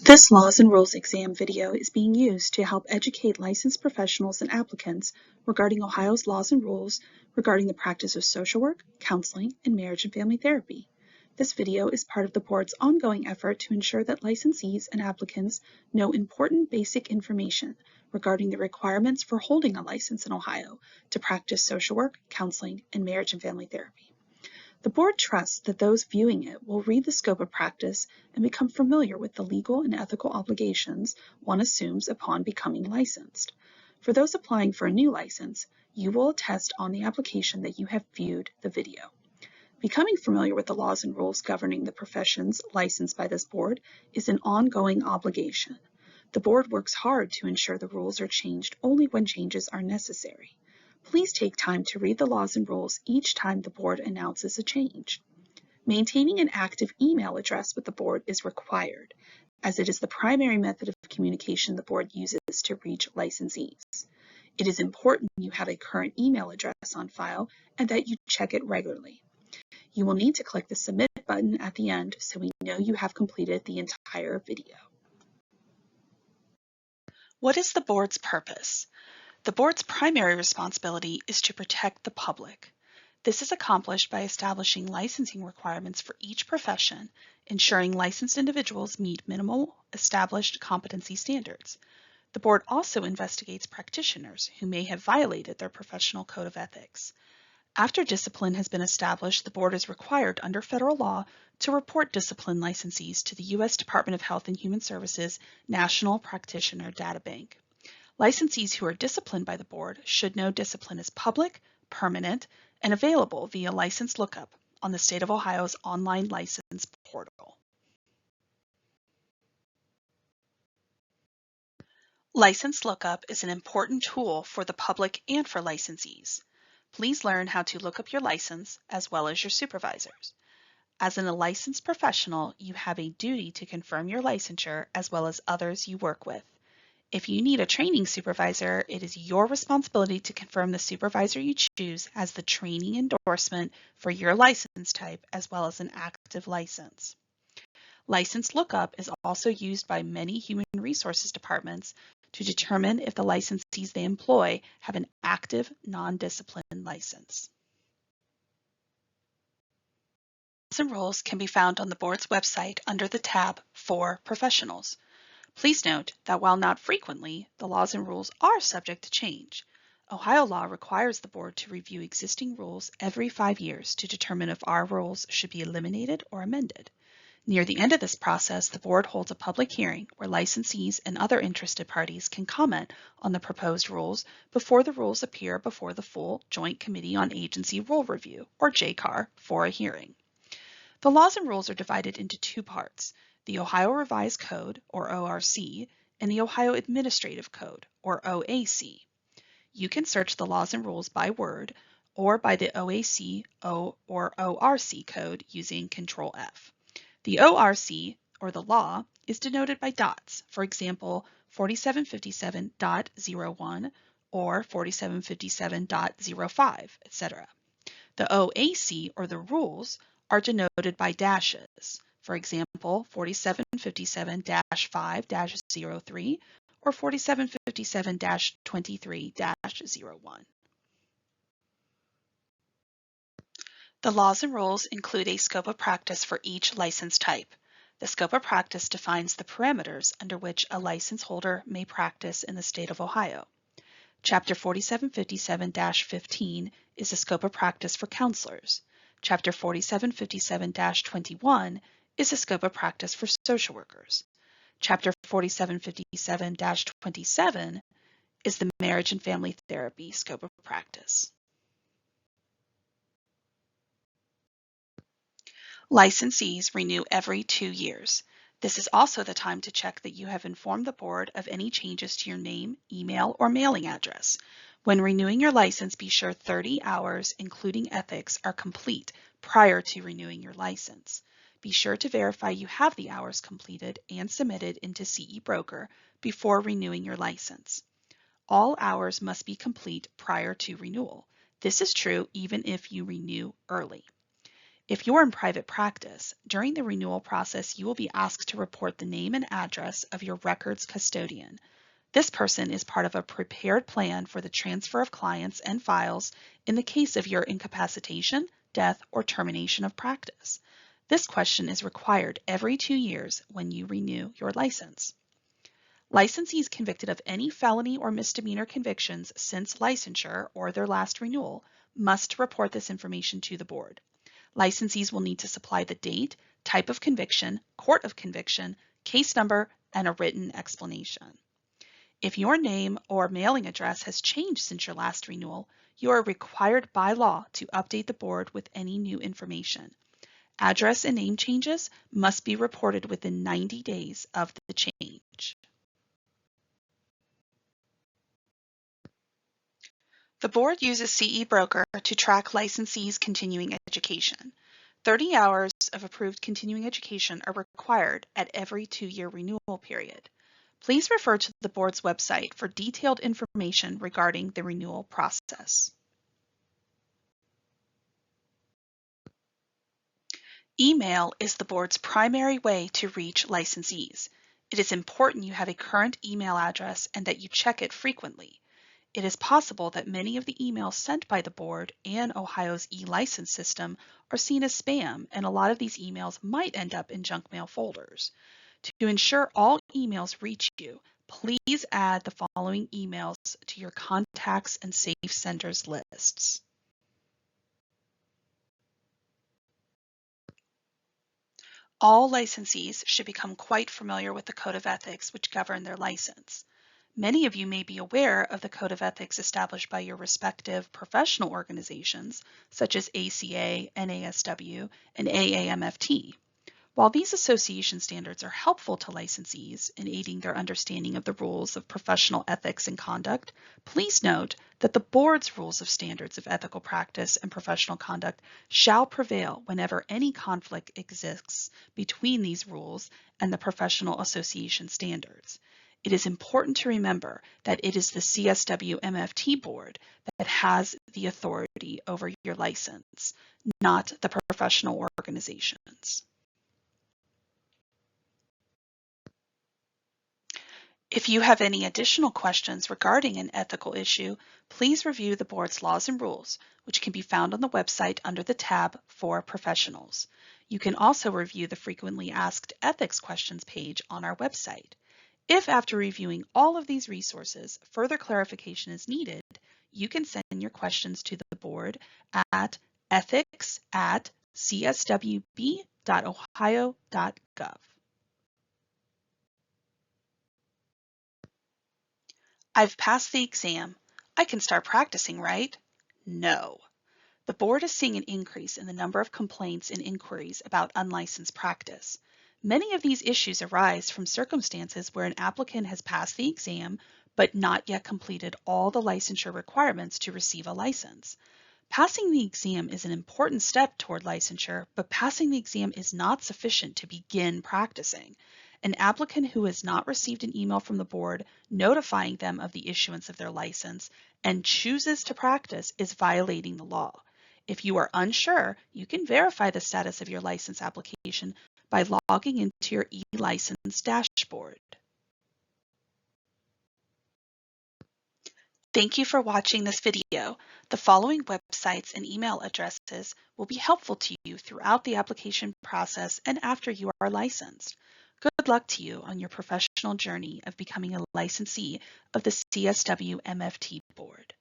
This Laws and Rules exam video is being used to help educate licensed professionals and applicants regarding Ohio's laws and rules regarding the practice of social work, counseling, and marriage and family therapy. This video is part of the board's ongoing effort to ensure that licensees and applicants know important basic information regarding the requirements for holding a license in Ohio to practice social work, counseling, and marriage and family therapy. The board trusts that those viewing it will read the scope of practice and become familiar with the legal and ethical obligations one assumes upon becoming licensed. For those applying for a new license, you will attest on the application that you have viewed the video. Becoming familiar with the laws and rules governing the professions licensed by this board is an ongoing obligation. The board works hard to ensure the rules are changed only when changes are necessary. Please take time to read the laws and rules each time the board announces a change. Maintaining an active email address with the board is required, as it is the primary method of communication the board uses to reach licensees. It is important you have a current email address on file and that you check it regularly. You will need to click the Submit button at the end so we know you have completed the entire video. What is the board's purpose? The board's primary responsibility is to protect the public. This is accomplished by establishing licensing requirements for each profession, ensuring licensed individuals meet minimal established competency standards. The board also investigates practitioners who may have violated their professional code of ethics. After discipline has been established, the board is required under federal law to report discipline licensees to the U.S. Department of Health and Human Services National Practitioner Data Bank. Licensees who are disciplined by the board should know discipline is public, permanent, and available via license lookup on the state of Ohio's online license portal. License lookup is an important tool for the public and for licensees. Please learn how to look up your license as well as your supervisors. As a licensed professional, you have a duty to confirm your licensure as well as others you work with. If you need a training supervisor, it is your responsibility to confirm the supervisor you choose as the training endorsement for your license type as well as an active license. License lookup is also used by many human resources departments to determine if the licensees they employ have an active non-disciplined license. Laws and rules can be found on the board's website under the tab for professionals. Please note that while not frequently, the laws and rules are subject to change. Ohio law requires the board to review existing rules every 5 years to determine if our rules should be eliminated or amended. Near the end of this process, the board holds a public hearing where licensees and other interested parties can comment on the proposed rules before the rules appear before the full Joint Committee on Agency Rule Review, or JCAR, for a hearing. The laws and rules are divided into two parts: the Ohio Revised Code, or ORC, and the Ohio Administrative Code, or OAC. You can search the laws and rules by word or by the OAC or ORC code using Control F. The ORC, or the law, is denoted by dots, for example, 4757.01 or 4757.05, etc. The OAC, or the rules, are denoted by dashes, for example, 4757-5-03 or 4757-23-01. The laws and rules include a scope of practice for each license type. The scope of practice defines the parameters under which a license holder may practice in the state of Ohio. Chapter 4757-15 is the scope of practice for counselors. Chapter 4757-21 is the scope of practice for social workers. Chapter 4757-27 is the marriage and family therapy scope of practice. Licensees renew every 2 years. This is also the time to check that you have informed the board of any changes to your name, email, or mailing address. When renewing your license, be sure 30 hours, including ethics, are complete prior to renewing your license. Be sure to verify you have the hours completed and submitted into CE Broker before renewing your license. All hours must be complete prior to renewal. This is true even if you renew early. If you're in private practice, during the renewal process, you will be asked to report the name and address of your records custodian. This person is part of a prepared plan for the transfer of clients and files in the case of your incapacitation, death, or termination of practice. This question is required every 2 years when you renew your license. Licensees convicted of any felony or misdemeanor convictions since licensure or their last renewal must report this information to the board. Licensees will need to supply the date, type of conviction, court of conviction, case number, and a written explanation. If your name or mailing address has changed since your last renewal, you are required by law to update the board with any new information. Address and name changes must be reported within 90 days of the change. The board uses CE Broker to track licensees' continuing education. 30 hours of approved continuing education are required at every 2-year renewal period. Please refer to the board's website for detailed information regarding the renewal process. Email is the board's primary way to reach licensees. It is important you have a current email address and that you check it frequently. It is possible that many of the emails sent by the board and Ohio's e-license system are seen as spam, and a lot of these emails might end up in junk mail folders. To ensure all emails reach you, please add the following emails to your contacts and safe senders lists. All licensees should become quite familiar with the Code of Ethics which govern their license. Many of you may be aware of the Code of Ethics established by your respective professional organizations, such as ACA, NASW, and AAMFT. While these association standards are helpful to licensees in aiding their understanding of the rules of professional ethics and conduct, please note that the board's rules of standards of ethical practice and professional conduct shall prevail whenever any conflict exists between these rules and the professional association standards. It is important to remember that it is the CSW MFT board that has the authority over your license, not the professional organizations. If you have any additional questions regarding an ethical issue, please review the board's laws and rules, which can be found on the website under the tab for professionals. You can also review the frequently asked ethics questions page on our website. If after reviewing all of these resources, further clarification is needed, you can send your questions to the board at ethics@cswb.ohio.gov. I've passed the exam. I can start practicing, right? No. The board is seeing an increase in the number of complaints and inquiries about unlicensed practice. Many of these issues arise from circumstances where an applicant has passed the exam but not yet completed all the licensure requirements to receive a license. Passing the exam is an important step toward licensure, but passing the exam is not sufficient to begin practicing. An applicant who has not received an email from the board notifying them of the issuance of their license and chooses to practice is violating the law. If you are unsure, you can verify the status of your license application by logging into your e-license dashboard. Thank you for watching this video. The following websites and email addresses will be helpful to you throughout the application process and after you are licensed. Good luck to you on your professional journey of becoming a licensee of the CSW MFT board.